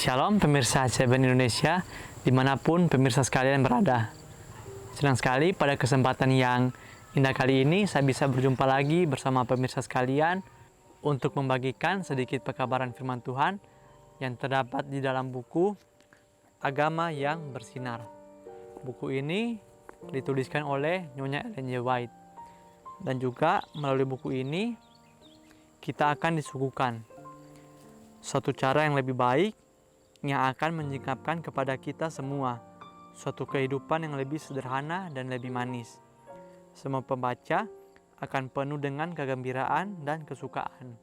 Shalom pemirsa CBN Indonesia, dimanapun pemirsa sekalian berada. Senang sekali pada kesempatan yang indah kali ini saya bisa berjumpa lagi bersama pemirsa sekalian untuk membagikan sedikit pekabaran firman Tuhan yang terdapat di dalam buku Agama yang Bersinar. Buku ini dituliskan oleh Nyonya Ellen G. White. Dan juga melalui buku ini kita akan disuguhkan suatu cara yang lebih baik yang akan menyingkapkan kepada kita semua suatu kehidupan yang lebih sederhana dan lebih manis. Semua pembaca akan penuh dengan kegembiraan dan kesukaan,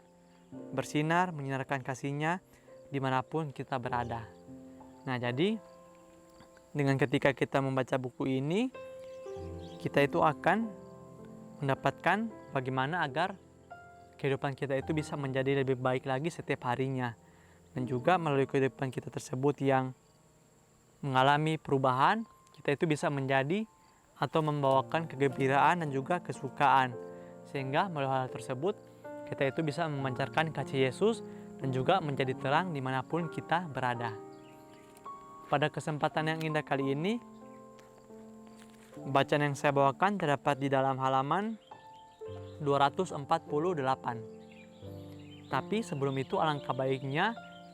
bersinar menyinarkan kasihnya dimanapun kita berada. Nah, jadi dengan ketika kita membaca buku ini, kita itu akan mendapatkan bagaimana agar kehidupan kita itu bisa menjadi lebih baik lagi setiap harinya. Dan juga melalui kehidupan kita tersebut yang mengalami perubahan, kita itu bisa menjadi atau membawakan kegembiraan dan juga kesukaan. Sehingga melalui hal tersebut, kita itu bisa memancarkan kasih Yesus dan juga menjadi terang dimanapun kita berada. Pada kesempatan yang indah kali ini, bacaan yang saya bawakan terdapat di dalam halaman 248. Tapi sebelum itu alangkah baiknya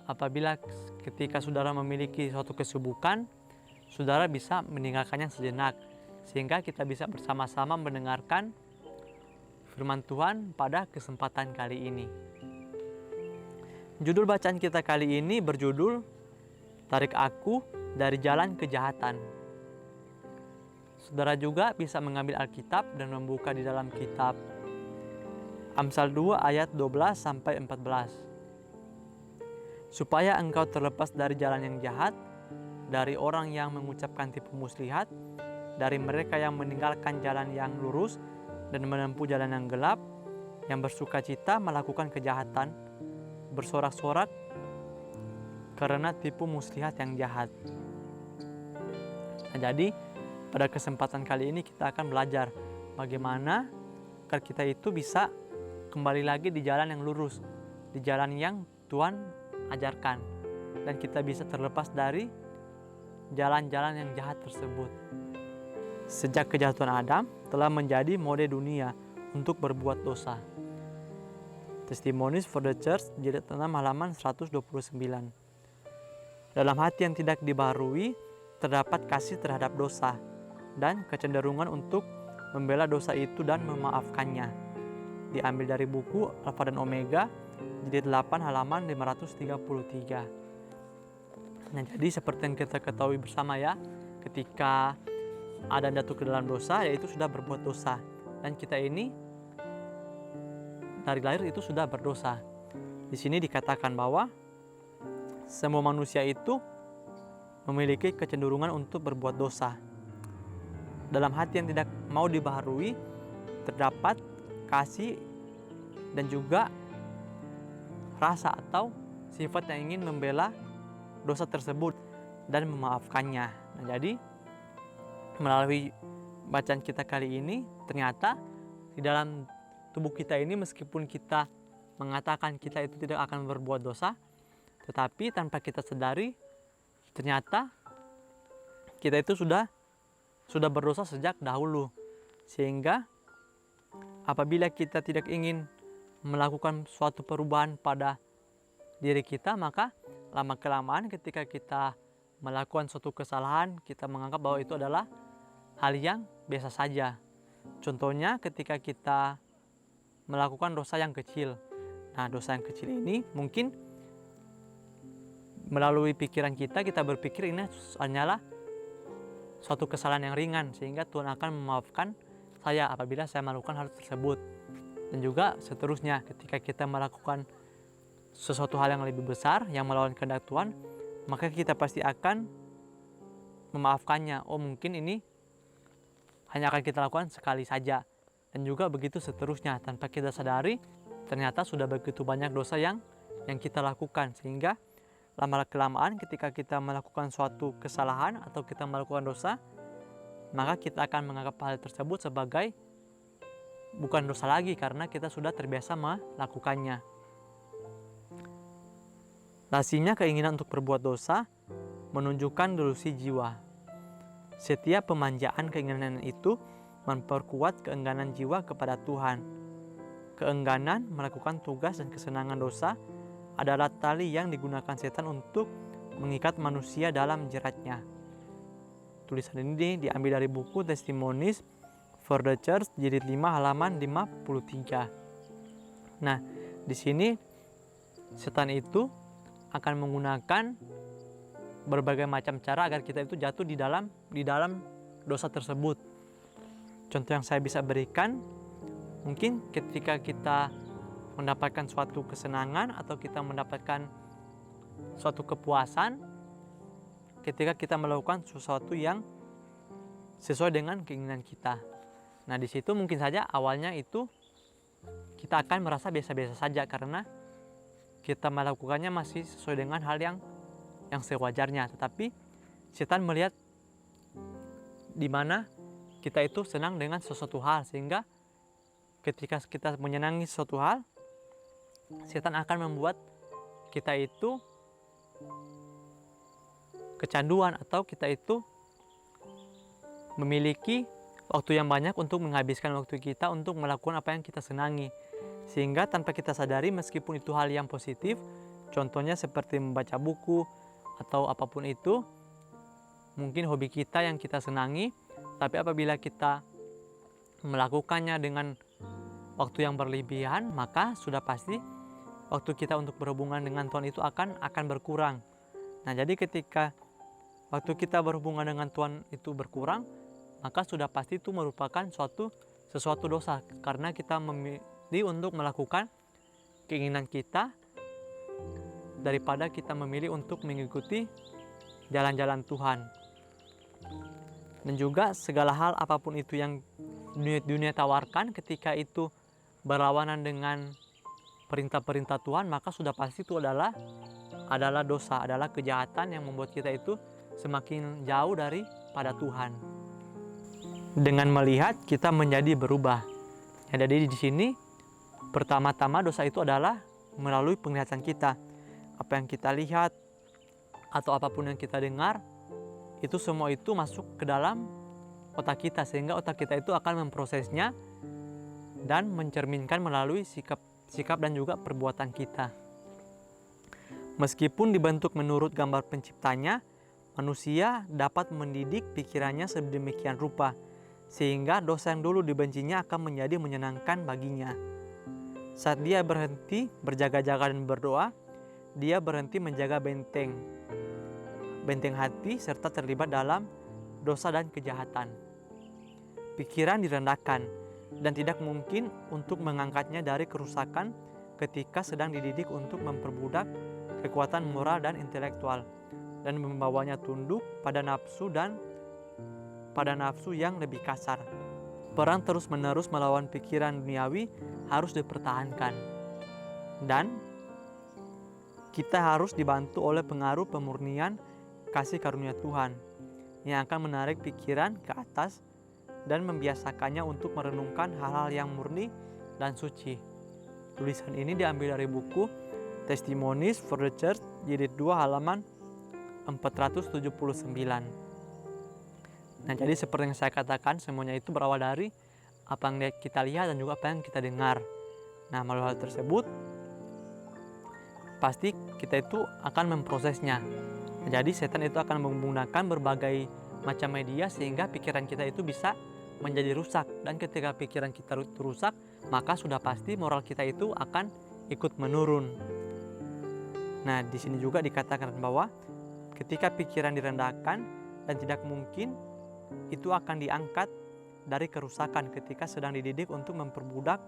apabila ketika saudara memiliki suatu kesibukan, saudara bisa meninggalkannya sejenak, sehingga kita bisa bersama-sama mendengarkan firman Tuhan pada kesempatan kali ini. Judul bacaan kita kali ini berjudul Tarik Aku dari Jalan Kejahatan. Saudara juga bisa mengambil Alkitab dan membuka di dalam kitab Amsal 2 ayat 12-14. Supaya engkau terlepas dari jalan yang jahat, dari orang yang mengucapkan tipu muslihat, dari mereka yang meninggalkan jalan yang lurus dan menempuh jalan yang gelap, yang bersuka cita melakukan kejahatan, bersorak-sorak karena tipu muslihat yang jahat. Nah, jadi pada kesempatan kali ini kita akan belajar bagaimana agar kita itu bisa kembali lagi di jalan yang lurus, di jalan yang Tuhan ajarkan, dan kita bisa terlepas dari jalan-jalan yang jahat tersebut. Sejak kejatuhan Adam telah menjadi mode dunia untuk berbuat dosa. Testimonies for the Church, jilid 6 halaman 129. Dalam hati yang tidak dibaharui terdapat kasih terhadap dosa dan kecenderungan untuk membela dosa itu dan memaafkannya. Diambil dari buku Alfa dan Omega, jilid 8 halaman 533. Nah, jadi seperti yang kita ketahui bersama ya, ketika Adam jatuh ke dalam dosa, yaitu sudah berbuat dosa. Dan kita ini dari lahir itu sudah berdosa. Di sini dikatakan bahwa semua manusia itu memiliki kecenderungan untuk berbuat dosa. Dalam hati yang tidak mau dibaharui terdapat kasih dan juga rasa atau sifat yang ingin membela dosa tersebut dan memaafkannya. Nah, jadi melalui bacaan kita kali ini, ternyata di dalam tubuh kita ini, meskipun kita mengatakan kita itu tidak akan berbuat dosa, tetapi tanpa kita sadari ternyata kita itu sudah berdosa sejak dahulu. Sehingga apabila kita tidak ingin melakukan suatu perubahan pada diri kita, maka lama-kelamaan ketika kita melakukan suatu kesalahan, kita menganggap bahwa itu adalah hal yang biasa saja. Contohnya ketika kita melakukan dosa yang kecil. Nah, dosa yang kecil ini mungkin melalui pikiran kita berpikir ini hanyalah suatu kesalahan yang ringan, sehingga Tuhan akan memaafkan saya apabila saya melakukan hal tersebut. Dan juga seterusnya, ketika kita melakukan sesuatu hal yang lebih besar yang melawan kehendak Tuhan, maka kita pasti akan memaafkannya. Oh, mungkin ini hanya akan kita lakukan sekali saja. Dan juga begitu seterusnya, tanpa kita sadari ternyata sudah begitu banyak dosa yang kita lakukan. Sehingga lama-kelamaan ketika kita melakukan suatu kesalahan atau kita melakukan dosa, maka kita akan menganggap hal tersebut sebagai bukan dosa lagi karena kita sudah terbiasa melakukannya. Lazimnya keinginan untuk berbuat dosa menunjukkan delusi jiwa. Setiap pemanjaan keinginan itu memperkuat keengganan jiwa kepada Tuhan. Keengganan melakukan tugas dan kesenangan dosa adalah tali yang digunakan setan untuk mengikat manusia dalam jeratnya. Tulisan ini diambil dari buku Testimonies for the Church, jilid 5 halaman 53. Nah, di sini setan itu akan menggunakan berbagai macam cara agar kita itu jatuh di dalam dosa tersebut. Contoh yang saya bisa berikan, mungkin ketika kita mendapatkan suatu kesenangan atau kita mendapatkan suatu kepuasan ketika kita melakukan sesuatu yang sesuai dengan keinginan kita. Nah, di situ mungkin saja awalnya itu kita akan merasa biasa-biasa saja karena kita melakukannya masih sesuai dengan hal yang sewajarnya. Tetapi setan melihat di mana kita itu senang dengan sesuatu hal, sehingga ketika kita menyenangi sesuatu hal, setan akan membuat kita itu kecanduan atau kita itu memiliki waktu yang banyak untuk menghabiskan waktu kita untuk melakukan apa yang kita senangi. Sehingga tanpa kita sadari, meskipun itu hal yang positif, contohnya seperti membaca buku atau apapun itu, mungkin hobi kita yang kita senangi, tapi apabila kita melakukannya dengan waktu yang berlebihan, maka sudah pasti waktu kita untuk berhubungan dengan Tuhan itu akan berkurang. Nah, jadi ketika waktu kita berhubungan dengan Tuhan itu berkurang, maka sudah pasti itu merupakan sesuatu dosa, karena kita memilih untuk melakukan keinginan kita daripada kita memilih untuk mengikuti jalan-jalan Tuhan. Dan juga segala hal apapun itu yang dunia tawarkan, ketika itu berlawanan dengan perintah-perintah Tuhan, maka sudah pasti itu adalah dosa, adalah kejahatan yang membuat kita itu semakin jauh daripada Tuhan. Dengan melihat, kita menjadi berubah. Jadi di sini pertama-tama dosa itu adalah melalui penglihatan kita. Apa yang kita lihat atau apapun yang kita dengar, itu semua itu masuk ke dalam otak kita, sehingga otak kita itu akan memprosesnya dan mencerminkan melalui sikap dan juga perbuatan kita. Meskipun dibentuk menurut gambar penciptanya, manusia dapat mendidik pikirannya sedemikian rupa, sehingga dosa yang dulu dibencinya akan menjadi menyenangkan baginya. Saat dia berhenti berjaga-jaga dan berdoa, dia berhenti menjaga benteng hati serta terlibat dalam dosa dan kejahatan. Pikiran direndahkan dan tidak mungkin untuk mengangkatnya dari kerusakan ketika sedang dididik untuk memperbudak kekuatan moral dan intelektual dan membawanya tunduk pada nafsu yang lebih kasar. Perang terus-menerus melawan pikiran duniawi harus dipertahankan, dan kita harus dibantu oleh pengaruh pemurnian kasih karunia Tuhan yang akan menarik pikiran ke atas dan membiasakannya untuk merenungkan hal-hal yang murni dan suci. Tulisan ini diambil dari buku Testimonies for the Church, jilid 2 halaman 479. Nah, jadi seperti yang saya katakan, semuanya itu berawal dari apa yang kita lihat dan juga apa yang kita dengar. Nah, melalui hal tersebut pasti kita itu akan memprosesnya. Nah, jadi setan itu akan menggunakan berbagai macam media sehingga pikiran kita itu bisa menjadi rusak, dan ketika pikiran kita rusak, maka sudah pasti moral kita itu akan ikut menurun. Nah, di sini juga dikatakan bahwa ketika pikiran direndahkan dan tidak mungkin itu akan diangkat dari kerusakan ketika sedang dididik untuk memperbudak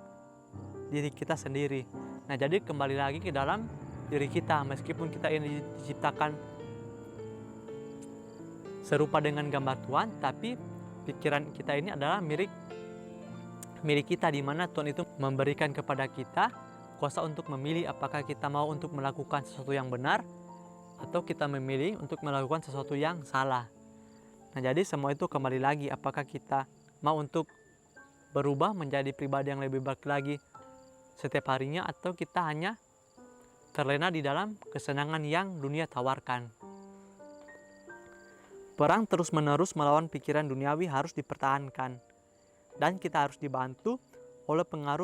diri kita sendiri. Nah, jadi kembali lagi ke dalam diri kita, meskipun kita ini diciptakan serupa dengan gambar Tuhan, tapi pikiran kita ini adalah milik kita, di mana Tuhan itu memberikan kepada kita kuasa untuk memilih apakah kita mau untuk melakukan sesuatu yang benar atau kita memilih untuk melakukan sesuatu yang salah. Nah, jadi semua itu kembali lagi apakah kita mau untuk berubah menjadi pribadi yang lebih baik lagi setiap harinya, atau kita hanya terlena di dalam kesenangan yang dunia tawarkan. Perang terus-menerus melawan pikiran duniawi harus dipertahankan, dan kita harus dibantu oleh pengaruh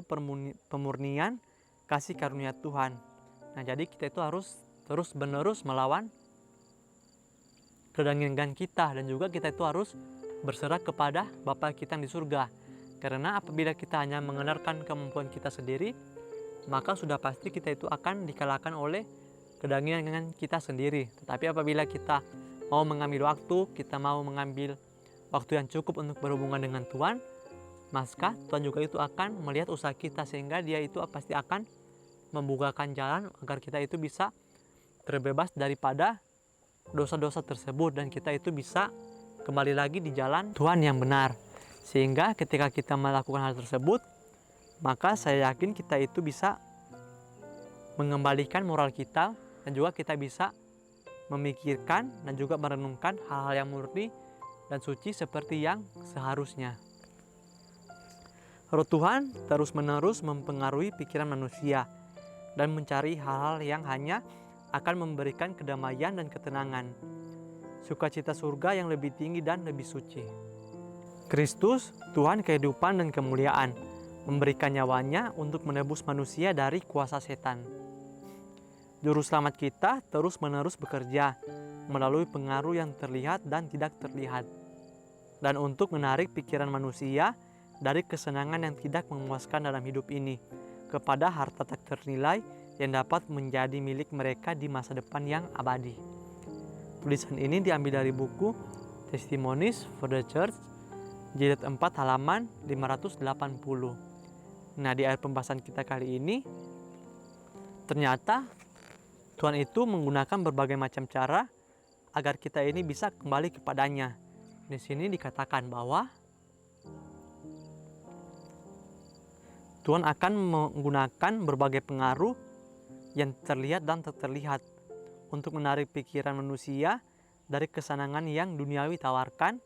pemurnian kasih karunia Tuhan. Nah, jadi kita itu harus terus-menerus melawan kedagingan kita, dan juga kita itu harus berserah kepada Bapa kita yang di surga. Karena apabila kita hanya mengandalkan kemampuan kita sendiri, maka sudah pasti kita itu akan dikalahkan oleh kedagingan kita sendiri. Tetapi apabila kita mau mengambil waktu, kita mau mengambil waktu yang cukup untuk berhubungan dengan Tuhan, maka Tuhan juga itu akan melihat usaha kita, sehingga Dia itu pasti akan membukakan jalan agar kita itu bisa terbebas daripada dosa-dosa tersebut, dan kita itu bisa kembali lagi di jalan Tuhan yang benar. Sehingga ketika kita melakukan hal tersebut, maka saya yakin kita itu bisa mengembalikan moral kita, dan juga kita bisa memikirkan dan juga merenungkan hal-hal yang murni dan suci seperti yang seharusnya. Roh Tuhan terus-menerus mempengaruhi pikiran manusia dan mencari hal-hal yang hanya akan memberikan kedamaian dan ketenangan, sukacita surga yang lebih tinggi dan lebih suci. Kristus, Tuhan kehidupan dan kemuliaan, memberikan nyawanya untuk menebus manusia dari kuasa setan. Juru selamat kita terus-menerus bekerja melalui pengaruh yang terlihat dan tidak terlihat, dan untuk menarik pikiran manusia dari kesenangan yang tidak memuaskan dalam hidup ini kepada harta tak ternilai yang dapat menjadi milik mereka di masa depan yang abadi. Tulisan ini diambil dari buku Testimonies for the Church, jilid 4 halaman 580. Nah, di akhir pembahasan kita kali ini, ternyata Tuhan itu menggunakan berbagai macam cara agar kita ini bisa kembali kepadanya. Di sini dikatakan bahwa Tuhan akan menggunakan berbagai pengaruh yang terlihat dan tak terlihat untuk menarik pikiran manusia dari kesenangan yang duniawi tawarkan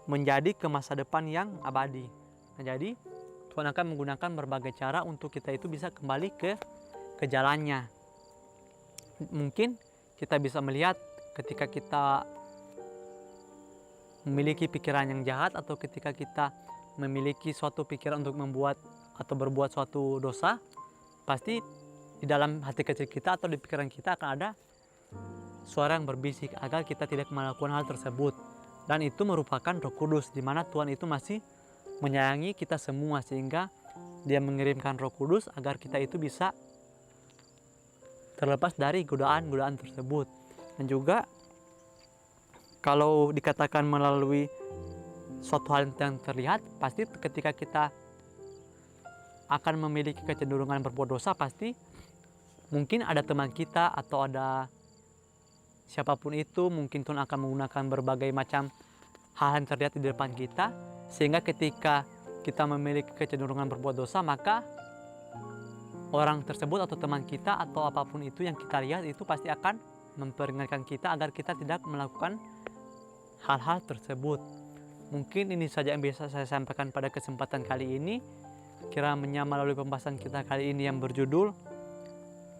menjadi ke masa depan yang abadi. Nah, jadi Tuhan akan menggunakan berbagai cara untuk kita itu bisa kembali ke jalannya. Mungkin kita bisa melihat ketika kita memiliki pikiran yang jahat, atau ketika kita memiliki suatu pikiran untuk membuat atau berbuat suatu dosa, pasti di dalam hati kecil kita atau di pikiran kita akan ada suara yang berbisik agar kita tidak melakukan hal tersebut. Dan itu merupakan Roh Kudus, di mana Tuhan itu masih menyayangi kita semua, sehingga Dia mengirimkan Roh Kudus agar kita itu bisa terlepas dari godaan-godaan tersebut. Dan juga kalau dikatakan melalui suatu hal yang terlihat, pasti ketika kita akan memiliki kecenderungan berbuat dosa, pasti mungkin ada teman kita atau ada siapapun itu, mungkin Tuhan akan menggunakan berbagai macam hal yang terlihat di depan kita, sehingga ketika kita memiliki kecenderungan berbuat dosa, maka orang tersebut atau teman kita atau apapun itu yang kita lihat itu pasti akan memperingatkan kita agar kita tidak melakukan hal-hal tersebut. Mungkin ini saja yang bisa saya sampaikan pada kesempatan kali ini. Kiranya melalui pembahasan kita kali ini yang berjudul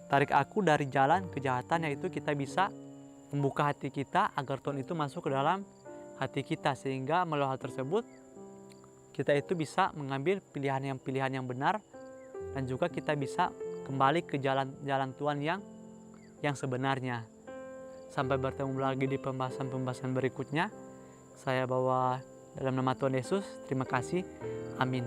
Tarik Aku Dari Jalan Kejahatan, yaitu kita bisa membuka hati kita agar Tuhan itu masuk ke dalam hati kita, sehingga melalui hal tersebut kita itu bisa mengambil pilihan yang benar, dan juga kita bisa kembali ke jalan Tuhan yang sebenarnya. Sampai bertemu lagi di pembahasan berikutnya. Saya bawa dalam nama Tuhan Yesus. Terima kasih. Amin.